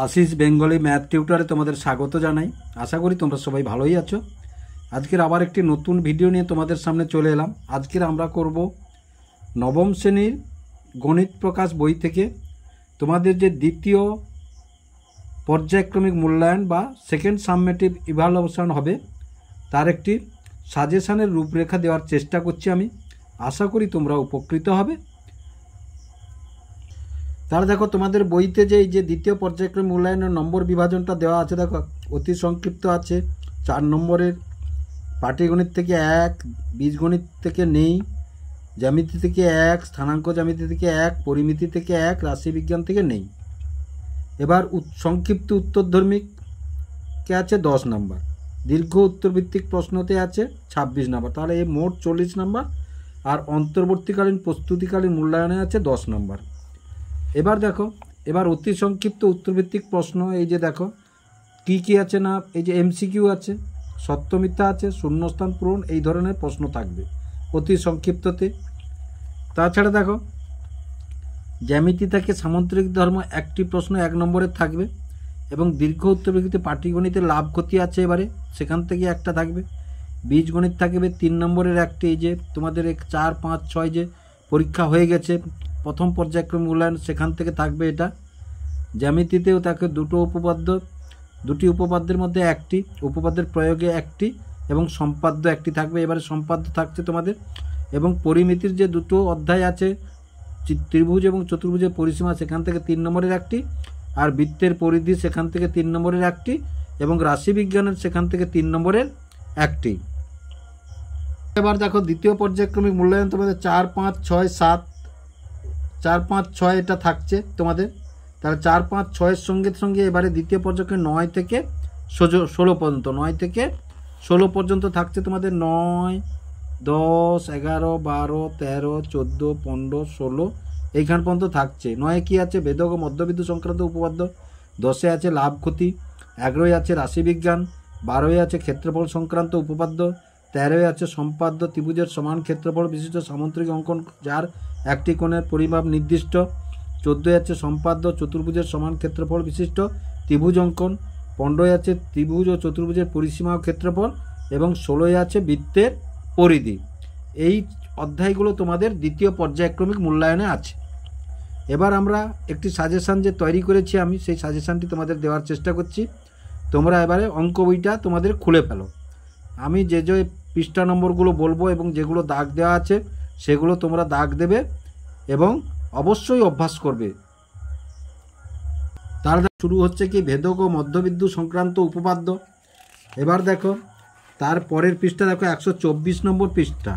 Ashis Bengali math টিউটরে তোমাদের স্বাগত জানাই। আশা করি তোমরা সবাই ভালোই আছো। আজকের আবার একটি নতুন ভিডিও নিয়ে তোমাদের সামনে চলে এলাম। আজকের আমরা করব নবম শ্রেণীর গণিত প্রকাশ বই থেকে তোমাদের যে দ্বিতীয় পর্যায়ক্রমিক মূল্যায়ন বা সেকেন্ড সাবমেটিভ ইভালুয়েশন হবে তার একটি সাজেশনের রূপরেখা দেওয়ার চেষ্টা করছি আমি। আশা করি তোমরা উপকৃত হবে। তাহলে দেখো, তোমাদের বইতে যে এই যে দ্বিতীয় পর্যায়ক্রমিক মূল্যায়নের নম্বর বিভাজনটা দেওয়া আছে, দেখো অতি সংক্ষিপ্ত আছে 4 নম্বরের, পাটিগণিত থেকে 1, বীজগণিত থেকে নেই, জ্যামিতি থেকে 1, স্থানাঙ্ক জ্যামিতি থেকে 1, পরিমিতি থেকে 1, রাশিবিজ্ঞান থেকে নেই। এবার সংক্ষিপ্ত উত্তরধর্মীকে আছে 10 নম্বর, দীর্ঘ উত্তরভিত্তিক প্রশ্নতে আছে 26 নম্বর, তাহলে এই মোট 40 নম্বর। আর অন্তর্বর্তীকালীন প্রস্তুতিকালীন মূল্যায়নে আছে 10 নম্বর। এবার দেখো, এবার অতি সংক্ষিপ্ত উত্তরভিত্তিক প্রশ্ন এই যে দেখো কি কি আছে না, এই যে এমসিকিউ আছে, সত্য মিথ্যা আছে, শূন্যস্থান পূরণ, এই ধরনের প্রশ্ন থাকবে অতি সংক্ষিপ্ততে। তাছাড়া দেখো জ্যামিতি থেকে সামুদ্রিক ধর্ম একটি প্রশ্ন 1 নম্বরের থাকবে, এবং দীর্ঘ উত্তরভিত্তিতে পাটিগণিতের লাভ ক্ষতি আছে, এবারে সেখান থেকে একটা থাকবে। বীজগণিত থাকবে 3 নম্বরের একটি, এই যে তোমাদের 4, 5, 6 যে পরীক্ষা হয়ে গেছে প্রথম পর্যায়ক্রমিক মূল্যায়ন, সেখান থেকে থাকবে এটা। জ্যামিতিতেও থাকে দুটি উপপাদ্যের মধ্যে একটি, উপপাদ্যের প্রয়োগে একটি, এবং সম্পাদ্য একটি থাকবে। এবারে সম্পাদ্য থাকছে তোমাদের। এবং পরিমিতির যে দুটো অধ্যায় আছে, ত্রিভুজ এবং চতুর্ভুজের পরিসীমা, সেখান থেকে 3 নম্বরের একটি, আর বৃত্তের পরিধি সেখান থেকে 3 নম্বরের একটি, এবং রাশিবিজ্ঞানের সেখান থেকে 3 নম্বরের একটি। এবার দেখো দ্বিতীয় পর্যায়ক্রমিক মূল্যায়ন তোমাদের 4, 5, 6, 7, 4, 5, 6 এটা থাকছে তোমাদের। তাহলে 4, 5, 6-এর সঙ্গে সঙ্গে এবারে দ্বিতীয় পর্যায়ক্রমে 9 থেকে 16 পর্যন্ত, 9 থেকে 16 পর্যন্ত থাকছে তোমাদের। 9, 10, 11, 12, 13, 14, 15, 16 এইখান পর্যন্ত থাকছে। 9-এ কী আছে? ভেদক ও মধ্যবিন্দু সংক্রান্ত উপপাদ্য। 10-এ আছে লাভ ক্ষতি। 11-এ আছে রাশিবিজ্ঞান। 12-এ আছে ক্ষেত্রফল সংক্রান্ত উপপাদ্য। 13-এ আছে সম্পাদ্য ত্রিভুজের সমান ক্ষেত্রফল বিশিষ্ট সামুদ্রিক অঙ্কন যার একটি কোণের পরিমাপ নির্দিষ্ট। 14-এ আছে সম্পাদ্য চতুর্ভুজের সমান ক্ষেত্রফল বিশিষ্ট ত্রিভুজ অঙ্কন। 15-এ আছে ত্রিভুজ ও চতুর্ভুজের পরিসীমা ও ক্ষেত্রফল, এবং 16-এ আছে বৃত্তের পরিধি। এই অধ্যায়গুলো তোমাদের দ্বিতীয় পর্যায়ক্রমিক মূল্যায়নে আছে। এবার আমরা একটি সাজেশান যে তৈরি করেছি আমি, সেই সাজেশানটি তোমাদের দেওয়ার চেষ্টা করছি। তোমরা এবারে অঙ্ক বইটা তোমাদের খুলে ফেলো। আমি যে যে পৃষ্ঠা নম্বরগুলো বলবো এবং যেগুলো দাগ দেওয়া আছে সেগুলো তোমরা দাগ দেবে এবং অবশ্যই অভ্যাস করবে। তাহলে শুরু হচ্ছে কি, ভেদক ও মধ্যবিন্দু সংক্রান্ত উপপাদ্য। এবার দেখো তার পরের পৃষ্ঠা দেখো 124 নম্বর পৃষ্ঠা।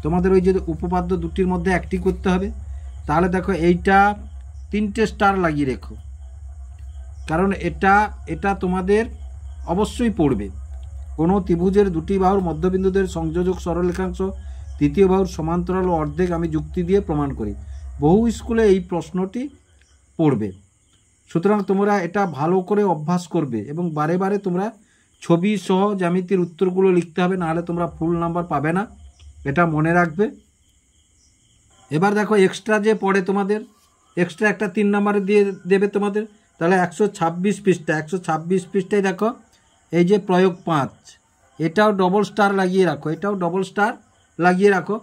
তোমাদের ওই যে উপপাদ্য দুটির মধ্যে একটি করতে হবে। তাহলে দেখো এইটা 3টে স্টার লাগিয়ে রেখো, কারণ এটা তোমাদের অবশ্যই পড়বে। কোনো ত্রিভুজের দুটি বাহুর মধ্যবিন্দুদের সংযোজক সরলরেখাংশ তৃতীয় বাহুর সমান্তরাল ও অর্ধেক আমি যুক্তি দিয়ে প্রমাণ করি। বহু স্কুলে এই প্রশ্নটি পড়বে, সুতরাং তোমরা এটা ভালো করে অভ্যাস করবে এবং বারে বারে তোমরা ছবি সহ জ্যামিতির উত্তরগুলো লিখতে হবে, নাহলে তোমরা ফুল নাম্বার পাবে না, এটা মনে রাখবে। এবার দেখো এক্সট্রা যে পড়ে তোমাদের, এক্সট্রা একটা 3 নাম্বারে দিয়ে দেবে তোমাদের। তাহলে 126 পৃষ্ঠা, 126 পৃষ্ঠায় দেখো এই যে প্রয়োগ 5, এটাও ডবল স্টার লাগিয়ে রাখো, এটাও ডবল স্টার লাগিয়ে রাখো।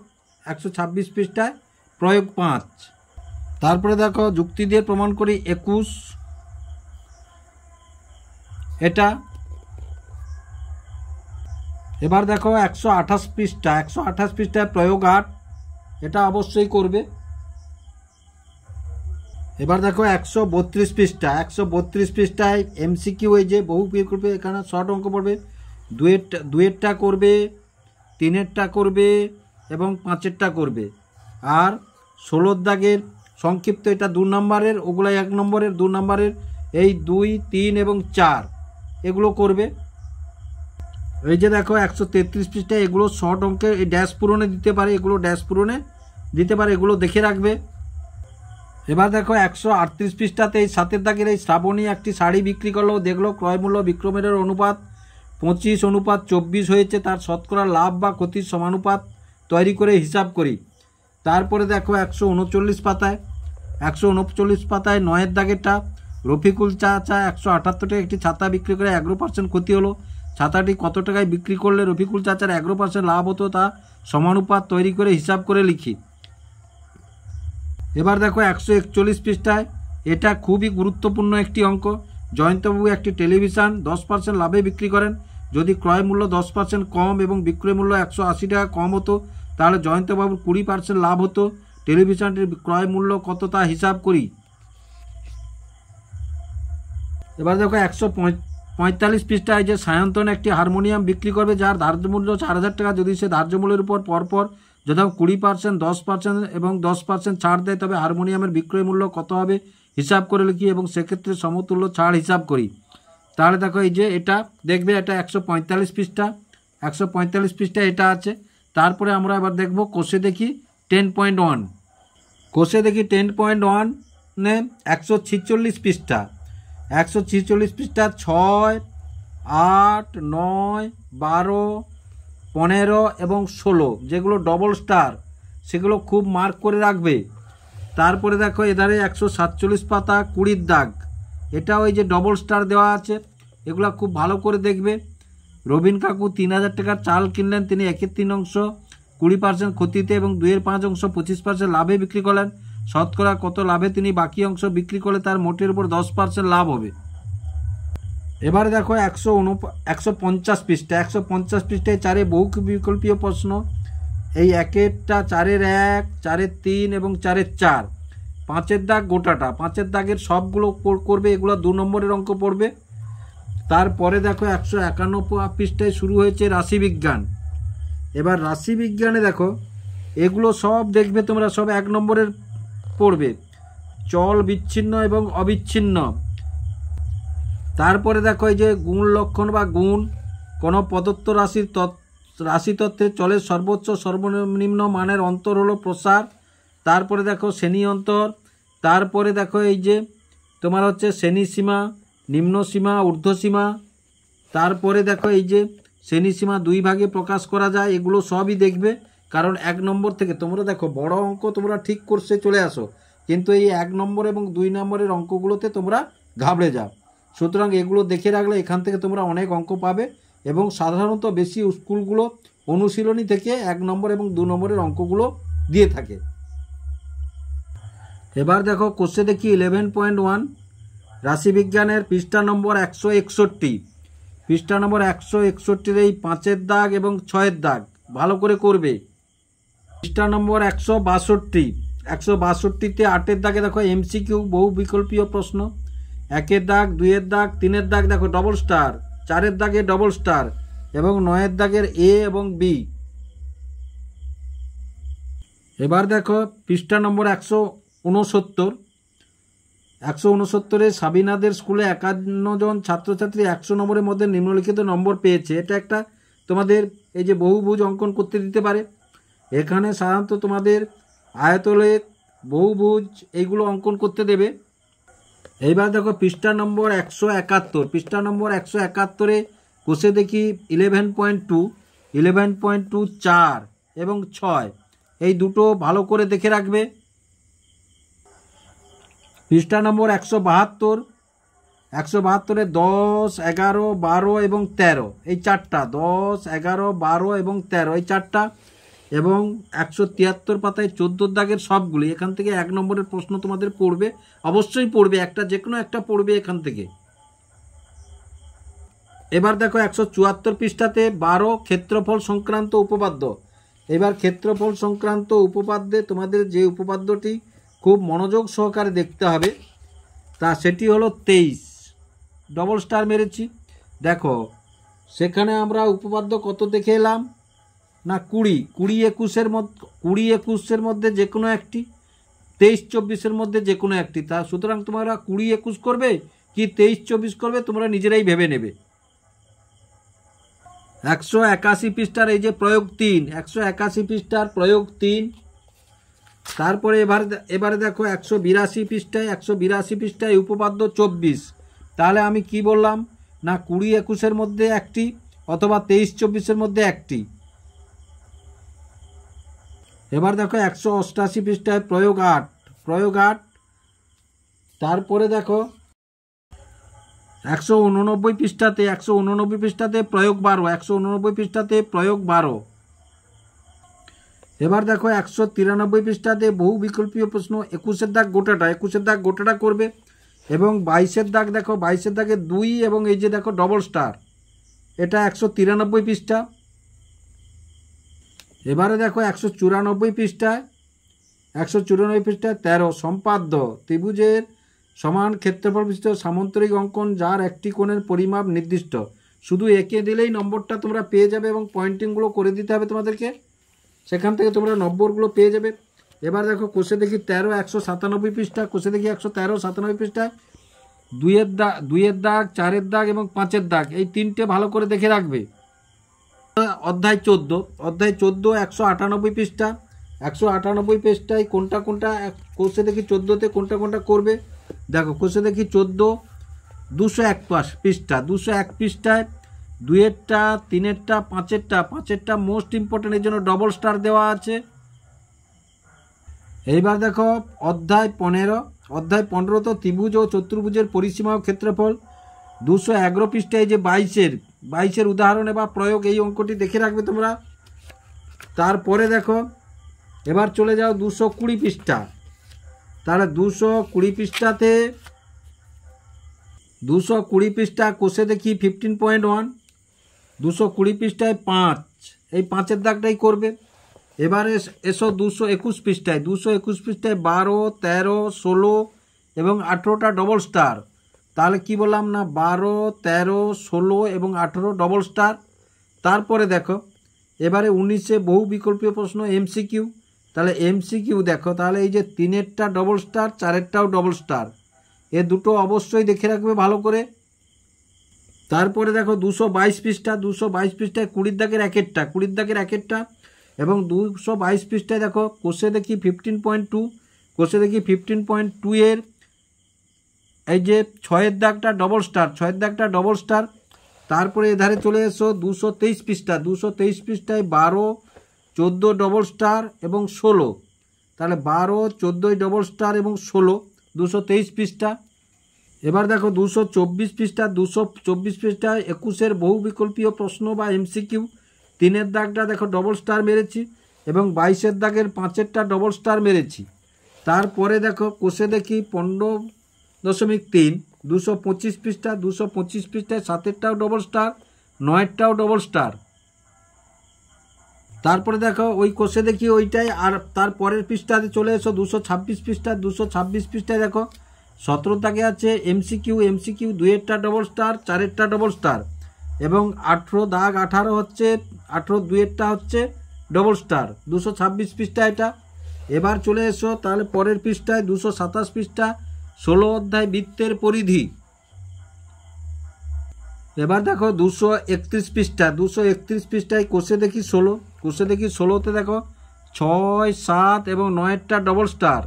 126 পৃষ্ঠায় প্রয়োগ 5। তারপরে দেখো যুক্তি দিয়ে প্রমাণ করি 21, এটা। এবার দেখো 128 পৃষ্ঠা, 128 পৃষ্ঠায় প্রয়োগ 8, এটা অবশ্যই করবে। এবার দেখো 132 পৃষ্ঠা, 132 পৃষ্ঠায় এমসিকিউ, এই যে বহু করবে, এখানে শর্ট অঙ্ক পড়বে। 2-এরটা করবে, 3-এরটা করবে এবং 5-এরটা করবে। আর 16 দাগের সংক্ষিপ্ত, এটা 2 নম্বরের, ওগুলো 1 নম্বরের, 2 নম্বরের এই 2, 3 এবং 4 এগুলো করবে। এই যে দেখো 133 পৃষ্ঠায় এগুলো শর্ট অঙ্কের, এই ড্যাশ পূরণে দিতে পারে, এগুলো ড্যাশ পূরণে দিতে পারে, এগুলো দেখে রাখবে। এবার দেখো 138 পৃষ্ঠাতে এই 7 দাগের এই শ্রাবণী একটি শাড়ি বিক্রি করলো, দেখলো ক্রয়মূল্য বিক্রমের অনুপাত 25:24 হয়েছে, তার শতকরা লাভ বা ক্ষতির সমানুপাত তৈরি করে হিসাব করি। তারপরে দেখো 139 পাতায় 9-এর দাগেরটা রফিকুল চাচা 178 টাকা একটি ছাতা বিক্রি করে 11% ক্ষতি হলো। ছাতাটি কত টাকায় বিক্রি করলে রফিকুল চাচার 11% লাভ হতো তা সমানুপাত তৈরি করে হিসাব করে লিখি। এবার দেখো 141 পৃষ্ঠায়, এটা খুবই গুরুত্বপূর্ণ একটি অঙ্ক। জয়ন্তবাবু একটি টেলিভিশন 10% লাভে বিক্রি করেন। যদি ক্রয় মূল্য 10% কম এবং বিক্রয় মূল্য 180 টাকা কম হতো তাহলে জয়ন্তবাবুর 20% লাভ হতো। টেলিভিশনটির ক্রয় মূল্য কত তা হিসাব করি। এবার দেখো 145 পৃষ্ঠায়, যে সায়ন্তন একটি হারমোনিয়াম বিক্রি করবে যার ধার্য মূল্য 4000 টাকা। যদি সে ধার্য মূল্যের উপর পরপর যথা 20%, 10% এবং 10% ছাড় দেয় তবে হারমোনিয়ামের বিক্রয় মূল্য কত হবে হিসাব করে লিখি এবং সেক্ষেত্রে সমতুল্য ছাড় হিসাব করি। তাহলে দেখো এই যে এটা দেখবে, এটা 145 পৃষ্ঠা, 145 পৃষ্ঠা এটা আছে। তারপরে আমরা এবার দেখব কোষে দেখি 10.1, কোষে দেখি 10.1 146 পৃষ্ঠা, 146 পৃষ্ঠা 6, 8, 9, 12, 15 এবং 16 যেগুলো ডবল স্টার সেগুলো খুব মার্ক করে রাখবে। তারপরে দেখো এধারে 147 পাতা 20 দাগ, এটা ওই যে ডবল স্টার দেওয়া আছে, এগুলো খুব ভালো করে দেখবে। রবিন কাকু 3000 টাকার চাল কিনলেন, তিনি 1/3 অংশ 20% ক্ষতিতে এবং 2/5 অংশ 25% লাভে বিক্রি করলেন। শতকরা কত লাভে তিনি বাকি অংশ বিক্রি করলে তার মোটের উপর 10% লাভ হবে। এবারে দেখো 150 পৃষ্ঠা, 150 পৃষ্ঠায় 4 বহু বিকল্পীয় প্রশ্ন। এই 1-এরটা 4-এর 1, 4-এর 3 এবং 4-এর 4, 5-এর দাগ গোটাটা, 5-এর দাগের সবগুলো করবে, এগুলো 2 নম্বরের অঙ্ক পড়বে। তারপরে দেখো 151 পৃষ্ঠায় শুরু হয়েছে রাশিবিজ্ঞান। এবার রাশিবিজ্ঞানে দেখো এগুলো সব দেখবে তোমরা, সব 1 নম্বরের পড়বে, চল বিচ্ছিন্ন এবং অবিচ্ছিন্ন। তারপরে দেখো এই যে গুণ লক্ষণ বা গুণ, কোনো প্রদত্ত রাশিতত্ত্বে চলের সর্বোচ্চ সর্বনিম্ন মানের অন্তর হলো প্রসার। তারপরে দেখো শ্রেণী অন্তর। তারপরে দেখো এই যে তোমার হচ্ছে শ্রেণী সীমা, নিম্ন সীমা, ঊর্ধ্বসীমা। তারপরে দেখো এই যে শ্রেণী সীমা 2 ভাগে প্রকাশ করা যায়, এগুলো সবই দেখবে। কারণ 1 নম্বর থেকে তোমরা দেখো বড় অঙ্ক তোমরা ঠিক করছে চলে আসো, কিন্তু এই 1 নম্বর এবং 2 নম্বরের অঙ্কগুলোতে তোমরা ঘাবড়ে যাও। সুতরাং এগুলো দেখে রাখলে এখান থেকে তোমরা অনেক অঙ্ক পাবে এবং সাধারণত বেশি স্কুলগুলো অনুশীলনী থেকে 1 নম্বর এবং 2 নম্বরের অঙ্কগুলো দিয়ে থাকে। এবার দেখো কোষে দেখি 11.1 রাশিবিজ্ঞানের পৃষ্ঠা নম্বর 161, পৃষ্ঠা নম্বর 161 এই 5-এর দাগ এবং 6-এর দাগ ভালো করে করবে। পৃষ্ঠা নম্বর 162, 162তে 8-এর দাগে দেখো এমসিকিউ বহু বিকল্পীয় প্রশ্ন। 1-এর দাগ, 2-এর দাগ, 3-এর দাগ দেখো ডবল স্টার, 4-এর দাগে ডবল স্টার এবং 9-এর দাগের এ এবং বি। এবার দেখো পৃষ্ঠা নম্বর 169, 169-এ সাবিনাদের স্কুলে 51 জন ছাত্রছাত্রী 100 নম্বরের মধ্যে নিম্নলিখিত নম্বর পেয়েছে। এটা একটা তোমাদের এই যে বহুভুজ অঙ্কন করতে দিতে পারে। এখানে সাধারণত তোমাদের আয়তলেখ, বহুভুজ এইগুলো অঙ্কন করতে দেবে। এইবার দেখো পৃষ্ঠা নম্বর 171, পৃষ্ঠা নম্বর 171-এ কোষে দেখি 11.2, 11.2 4 এবং 6 এই দুটো ভালো করে দেখে রাখবে। পৃষ্ঠা নম্বর 172, 172-এ 10, 11, 12 এবং 13 এই 4টা, 10, 11, 12 এবং 13 এই 4টা এবং 173 পাতায় 14 দাগের সবগুলি। এখান থেকে 1 নম্বরের প্রশ্ন তোমাদের পড়বে, অবশ্যই পড়বে, একটা যে কোনো একটা পড়বে এখান থেকে। এবার দেখো 174 পৃষ্ঠাতে 12 ক্ষেত্রফল সংক্রান্ত উপপাদ্য। এবার ক্ষেত্রফল সংক্রান্ত উপপাদ্যে তোমাদের যে উপপাদ্যটি খুব মনোযোগ সহকারে দেখতে হবে তা সেটি হলো 23, ডবল স্টার মেরেছি। দেখো সেখানে আমরা উপপাদ্য কত দেখে এলাম না 20-21-এর মধ্যে যে কোনো একটি, 23-24-এর মধ্যে যে কোনো একটি। তা সুতরাং তোমরা 20-21 করবে কি 23-24 করবে তোমরা নিজেরাই ভেবে নেবে। 181 পৃষ্ঠার এই যে প্রয়োগ 3, 181 পৃষ্ঠার প্রয়োগ 3। তারপরে এবারে দেখো 182 পৃষ্ঠায়, 182 পৃষ্ঠায় উপপাদ্য 24। তাহলে আমি কি বললাম না 20-21-এর মধ্যে একটি অথবা 23-24-এর মধ্যে একটি। এবার দেখো 188 পৃষ্ঠায় প্রয়োগ 8, প্রয়োগ 8। তারপরে দেখো 189 পৃষ্ঠাতে 189 পৃষ্ঠাতে প্রয়োগ 12, 189 পৃষ্ঠাতে প্রয়োগ 12। এবার দেখো 193 পৃষ্ঠাতে বহু বিকল্পীয় প্রশ্ন 21-এর দাগ গোটাটা, 21-এর দাগ গোটাটা করবে এবং 22-এর দাগ দেখো, 22-এর দাগে 2 এবং এই যে দেখো ডবল স্টার, এটা 193 পৃষ্ঠা। এবারে দেখো 194 পৃষ্ঠায়, 194 পৃষ্ঠায় 13 সম্পাদ্য ত্রিভুজের সমান ক্ষেত্রফল বিশিষ্ট সামান্তরিক অঙ্কন যার একটি কোণের পরিমাপ নির্দিষ্ট। শুধু এঁকে দিলেই নম্বরটা তোমরা পেয়ে যাবে এবং পয়েন্টিংগুলো করে দিতে হবে তোমাদেরকে, সেখান থেকে তোমরা নম্বরগুলো পেয়ে যাবে। এবার দেখো কোষে দেখি 13 197 পৃষ্ঠা, কোষে দেখি 113 97 পৃষ্ঠায় 2-এর দাগ 4-এর দাগ এবং 5-এর দাগ, এই তিনটে ভালো করে দেখে রাখবে। অধ্যায় 14 198 পৃষ্ঠা, 198 পৃষ্ঠায় কোনটা কোনটা কোষে দেখি 14তে কোনটা কোনটা করবে দেখো। কোষে দেখি 14 201 পৃষ্ঠা, 201 পৃষ্ঠায় 2-এরটা 3-এরটা 5-এরটা মোস্ট ইম্পর্টেন্ট, এর জন্য ডবল স্টার দেওয়া আছে। এইবার দেখো অধ্যায় 15 তো ত্রিভুজ ও চতুর্ভুজের পরিসীমা ও ক্ষেত্রফল 211 পৃষ্ঠায় যে 22-এর উদাহরণ বা প্রয়োগ, এই অঙ্কটি দেখে রাখবে তোমরা। তারপরে দেখো এবার চলে যাও 220 পৃষ্ঠা, তাহলে 220 পৃষ্ঠাতে 220 পৃষ্ঠা কোষে দেখি 15.1, 220 পৃষ্ঠায় 5, এই 5-এর দাগটাই করবে। এবারে এসো 221 পৃষ্ঠায়, 221 পৃষ্ঠায় 12 13 16 এবং 18টা ডবল স্টার, তাহলে কি বললাম না 12 13 16 এবং 18 ডবল স্টার। তারপরে দেখো এবারে 19-এ বহু বিকল্পীয় প্রশ্ন এমসিকিউ, তাহলে এমসিকিউ দেখো, তাহলে এই যে 3-এরটা ডবল স্টার 4-এরটাও ডবল স্টার, এ দুটো অবশ্যই দেখে রাখবে ভালো করে। তারপরে দেখো 222 পৃষ্ঠা, 222 পৃষ্ঠায় 20 দাগের একেরটা এবং 222 পৃষ্ঠায় দেখো কোষে দেখি 15.2, কোষে দেখি 15.2 এর এই যে 6-এর দাগটা ডবল স্টার। তারপরে এধারে চলে এসো 223 পৃষ্ঠা, 223 পৃষ্ঠায় 12 14 ডবল স্টার এবং 16, তাহলে 12 14 ডবল স্টার এবং 16 223 পৃষ্ঠা। এবার দেখো 224 পৃষ্ঠা, 224 পৃষ্ঠায় 21-এর বহু বিকল্পীয় প্রশ্ন বা এমসিকিউ, 3-এর দাগটা দেখো ডবল স্টার মেরেছি এবং 22-এর দাগের 5-এরটা ডবল স্টার মেরেছি। তারপরে দেখো কোষে দেখি 15.3 225 পৃষ্ঠা, 225 পৃষ্ঠায় 7-এরটাও ডবল স্টার 9-এরটাও ডবল স্টার। তারপরে দেখো ওই কোষে দেখি ওইটাই, আর তারপরের পৃষ্ঠাতে চলে এসো 226 পৃষ্ঠা, 226 পৃষ্ঠায় দেখো 17 দাগে আছে এমসিকিউ 2-এরটা ডবল স্টার 4-এরটা ডবল স্টার এবং 18 হচ্ছে 18 2-এরটা হচ্ছে ডবল স্টার 226 পৃষ্ঠা এটা। এবার চলে এসো তাহলে পরের পৃষ্ঠায় 227 পৃষ্ঠা 16 অধ্যায় বৃত্তের পরিধি। এবার দেখো 231 পৃষ্ঠা, 231 পৃষ্ঠায় কোষে দেখি 16তে দেখো 6 7 এবং 9-এরটা ডবল স্টার,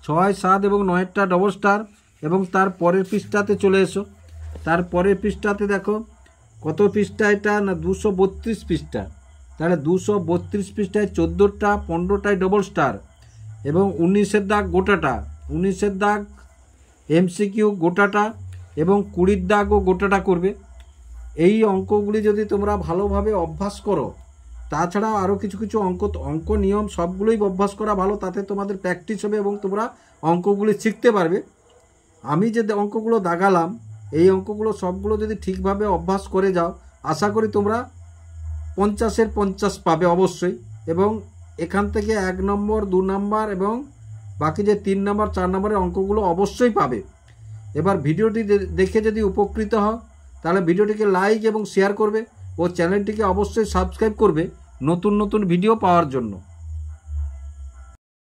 6 7 এবং 9-এরটা ডবল স্টার এবং তার পরের পৃষ্ঠাতে চলে এসো। তার পরের পৃষ্ঠাতে দেখো কত পৃষ্ঠা এটা না 232 পৃষ্ঠা, তাহলে 232 পৃষ্ঠায় 14টা 15টায় ডবল স্টার এবং 19-এর দাগ গোটাটা, 19-এর দাগ এমসিকিউ গোটাটা এবং 20-র দাগও গোটাটা করবে। এই অঙ্কগুলি যদি তোমরা ভালোভাবে অভ্যাস করো, তাছাড়া আরও কিছু কিছু অঙ্ক নিয়ম সবগুলোই অভ্যাস করা ভালো, তাতে তোমাদের প্র্যাকটিস হবে এবং তোমরা অঙ্কগুলি শিখতে পারবে। আমি যে অঙ্কগুলো দাগালাম এই অঙ্কগুলো সবগুলো যদি ঠিকভাবে অভ্যাস করে যাও, আশা করি তোমরা 50-এর 50 পাবে অবশ্যই, এবং এখান থেকে 1 নম্বর 2 নম্বর এবং বাকি যে 3 নম্বর 4 নম্বরের অঙ্কগুলো অবশ্যই পাবে। এবার ভিডিওটি দেখে যদি উপকৃত হও তাহলে ভিডিওটিকে লাইক এবং শেয়ার করবে ও চ্যানেলটিকে অবশ্যই সাবস্ক্রাইব করবে নতুন নতুন ভিডিও পাওয়ার জন্য।